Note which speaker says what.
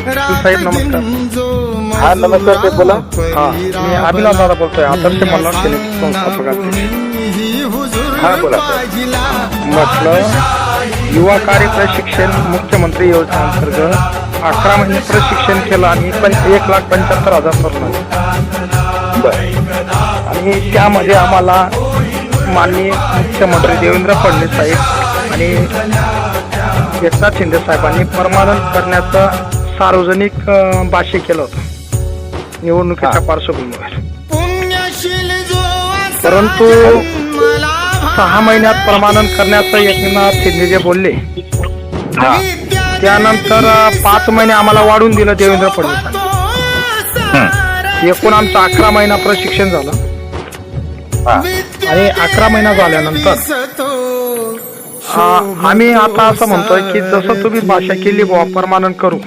Speaker 1: साहेब नमस्कार.
Speaker 2: हा नमस्कार साहेब बोला.
Speaker 1: हा मी अभिनव दादा बोलतोय, आदर्श मल्हार सेनेचे संस्थापक अध्यक्ष.
Speaker 2: हा बोला.
Speaker 1: म्हटलं युवा कार्य प्रशिक्षण मुख्यमंत्री योजनेअंतर्गत 11 महिने प्रशिक्षण केलं आणि 1,75,000 तरुण आणि त्यामध्ये आम्हाला माननीय मुख्यमंत्री देवेंद्र फडणवीस साहेब आणि एकनाथ शिंदे साहेबांनी परमानंट करण्याचं सार्वजनिक भाष्य केलं होतं निवडणुकीच्या पार्श्वभूमीवर. परंतु 6 महिन्यात परमानंट करण्याचं एकनाथ शिंदे जे बोलले त्यानंतर 5 महिने आम्हाला वाढून दिलं देवेंद्र फडणवीस. एकूण आमचं 11 महिना प्रशिक्षण झालं आणि 11 महिना झाल्यानंतर आम्ही आता असं म्हणतोय की जसं तुम्ही भाषा केली बुवा परमानंट करू,